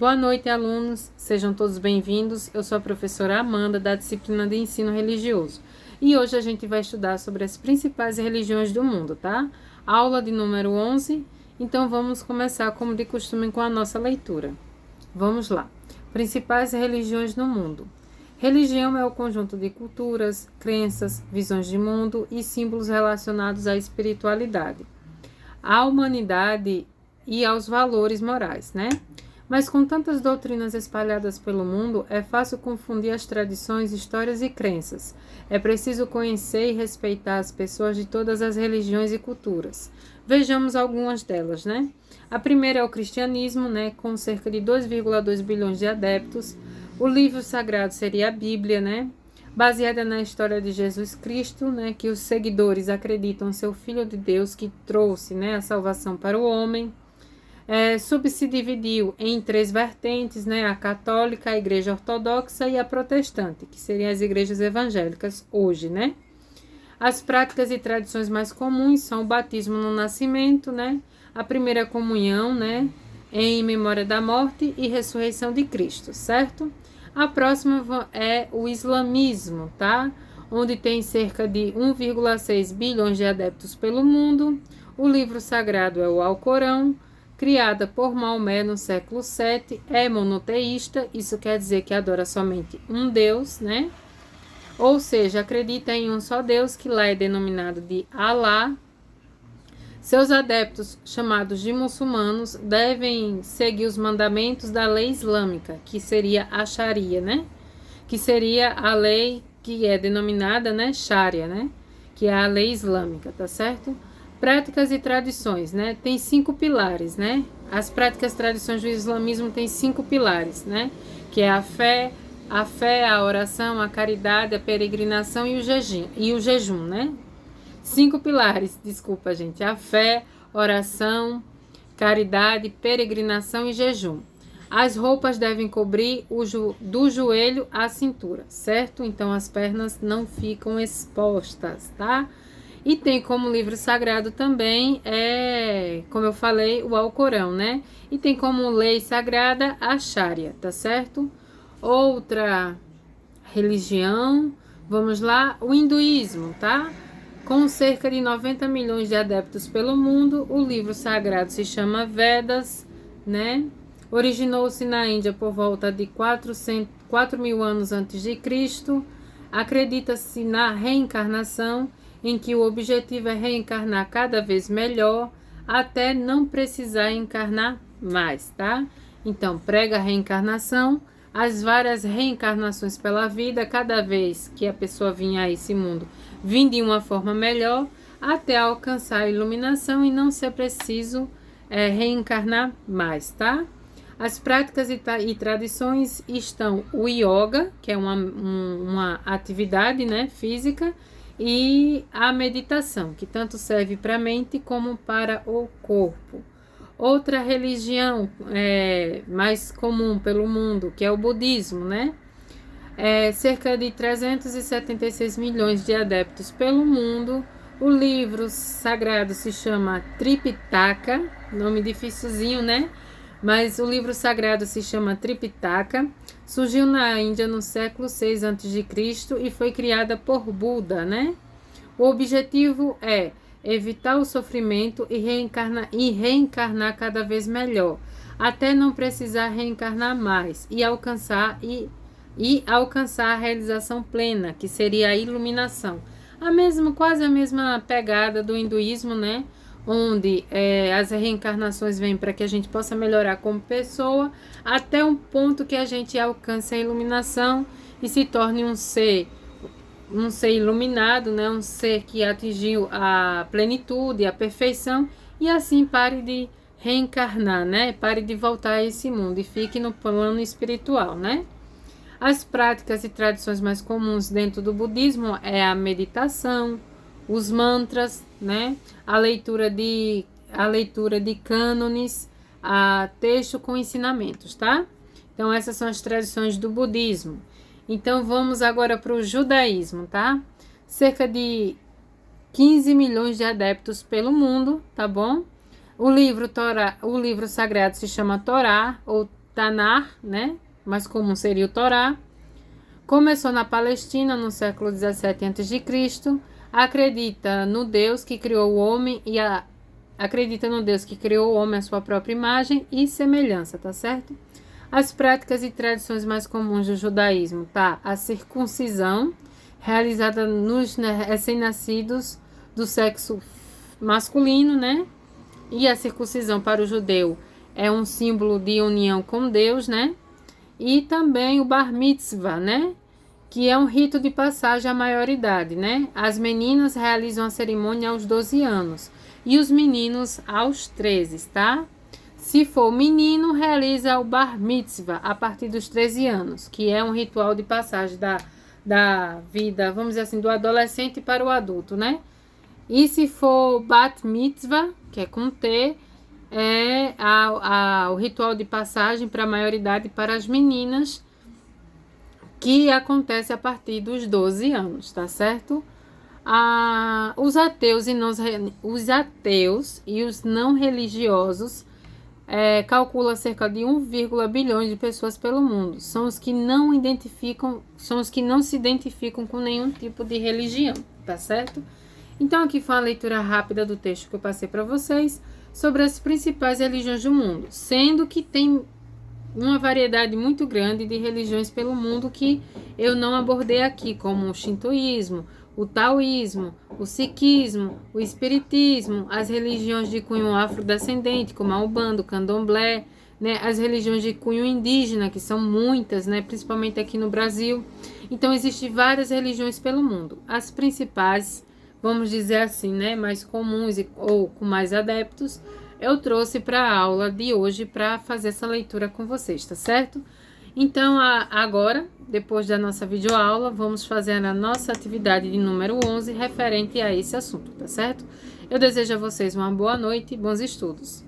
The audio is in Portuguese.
Boa noite, alunos. Sejam todos bem-vindos. Eu sou a professora Amanda, da disciplina de Ensino Religioso. E hoje a gente vai estudar sobre as principais religiões do mundo, tá? Aula de número 11. Então, vamos começar, como de costume, com a nossa leitura. Vamos lá. Principais religiões no mundo. Religião é o conjunto de culturas, crenças, visões de mundo e símbolos relacionados à espiritualidade, à humanidade e aos valores morais, né? Mas com tantas doutrinas espalhadas pelo mundo, é fácil confundir as tradições, histórias e crenças. É preciso conhecer e respeitar as pessoas de todas as religiões e culturas. Vejamos algumas delas, né? A primeira é o cristianismo, né? Com cerca de 2,2 bilhões de adeptos. O livro sagrado seria a Bíblia, né? Baseada na história de Jesus Cristo, né? Que os seguidores acreditam ser o Filho de Deus que trouxe, né, a salvação para o homem. Se dividiu em três vertentes, né? A católica, a igreja ortodoxa e a protestante, que seriam as igrejas evangélicas hoje, né? As práticas e tradições mais comuns são o batismo no nascimento, né? A primeira comunhão, né? Em memória da morte e ressurreição de Cristo, certo? A próxima é o islamismo, tá? Onde tem cerca de 1,6 bilhões de adeptos pelo mundo. O livro sagrado é o Alcorão, criada por Maomé no século VII, é monoteísta, isso quer dizer que adora somente um Deus, né? Ou seja, acredita em um só Deus, que lá é denominado de Alá. Seus adeptos, chamados de muçulmanos, devem seguir os mandamentos da lei islâmica, que seria a Sharia, né? Que seria a lei que é denominada, né, Sharia, né? Que é a lei islâmica, tá certo? Práticas e tradições, né? Tem 5 pilares, né? As práticas e tradições do islamismo têm 5 pilares, né? Que é a fé, a oração, a caridade, a peregrinação e o jejum, né? 5 pilares, desculpa, gente. A fé, oração, caridade, peregrinação e jejum. As roupas devem cobrir do joelho à cintura, certo? Então, as pernas não ficam expostas, tá? E tem como livro sagrado também, como eu falei, o Alcorão, né? E tem como lei sagrada a Sharia, tá certo? Outra religião, vamos lá, o hinduísmo, tá? Com cerca de 90 milhões de adeptos pelo mundo, o livro sagrado se chama Vedas, né? Originou-se na Índia por volta de 4.000 anos antes de Cristo. Acredita-se na reencarnação, em que o objetivo é reencarnar cada vez melhor, até não precisar encarnar mais, tá? Então, prega a reencarnação, as várias reencarnações pela vida, cada vez que a pessoa vinha a esse mundo, vim de uma forma melhor, até alcançar a iluminação e não ser preciso reencarnar mais, tá? As práticas e tradições estão o yoga, que é uma atividade, né, física, e a meditação, que tanto serve para a mente como para o corpo. Outra religião mais comum pelo mundo, que é o budismo, né? Cerca de 376 milhões de adeptos pelo mundo. O livro sagrado se chama Tripitaka, nome dificilzinho, né? Mas o livro sagrado se chama Tripitaka. Surgiu na Índia no século VI a.C. e foi criada por Buda, né? O objetivo é evitar o sofrimento e reencarnar cada vez melhor, até não precisar reencarnar mais e alcançar a realização plena, que seria a iluminação. Quase a mesma pegada do hinduísmo, né? Onde as reencarnações vêm para que a gente possa melhorar como pessoa, até um ponto que a gente alcance a iluminação e se torne um ser iluminado, né? Um ser que atingiu a plenitude, a perfeição, e assim pare de reencarnar, né? Pare de voltar a esse mundo e fique no plano espiritual, né? As práticas e tradições mais comuns dentro do budismo é a meditação, os mantras, né? A leitura de cânones, a texto com ensinamentos, tá? Então, essas são as tradições do budismo. Então, vamos agora para o judaísmo, tá? Cerca de 15 milhões de adeptos pelo mundo, tá bom? O livro sagrado se chama Torá, ou Tanar, né? Mais comum seria o Torá. Começou na Palestina no século 17 a.C. Acredita no Deus que criou o homem acredita no Deus que criou o homem à sua própria imagem e semelhança, tá certo? As práticas e tradições mais comuns do judaísmo, tá? A circuncisão, realizada nos recém-nascidos do sexo masculino, né? E a circuncisão para o judeu é um símbolo de união com Deus, né? E também o bar mitzvah, né? Que é um rito de passagem à maioridade, né? As meninas realizam a cerimônia aos 12 anos e os meninos aos 13, tá? Se for menino, realiza o bar mitzvah a partir dos 13 anos, que é um ritual de passagem da vida, vamos dizer assim, do adolescente para o adulto, né? E se for bat mitzvah, que é com T, é o ritual de passagem para a maioridade para as meninas, que acontece a partir dos 12 anos, tá certo? Os ateus e os não religiosos calcula cerca de 1, bilhões de pessoas pelo mundo. São os que não se identificam com nenhum tipo de religião, tá certo? Então aqui foi uma leitura rápida do texto que eu passei para vocês sobre as principais religiões do mundo, sendo que tem uma variedade muito grande de religiões pelo mundo que eu não abordei aqui, como o shintoísmo, o taoísmo, o sikhismo, o espiritismo, as religiões de cunho afrodescendente, como a Umbanda, o candomblé, né, as religiões de cunho indígena, que são muitas, né, principalmente aqui no Brasil. Então, existem várias religiões pelo mundo. As principais, vamos dizer assim, né, mais comuns ou com mais adeptos, eu trouxe para a aula de hoje para fazer essa leitura com vocês, tá certo? Então, agora, depois da nossa videoaula, vamos fazer a nossa atividade de número 11 referente a esse assunto, tá certo? Eu desejo a vocês uma boa noite e bons estudos.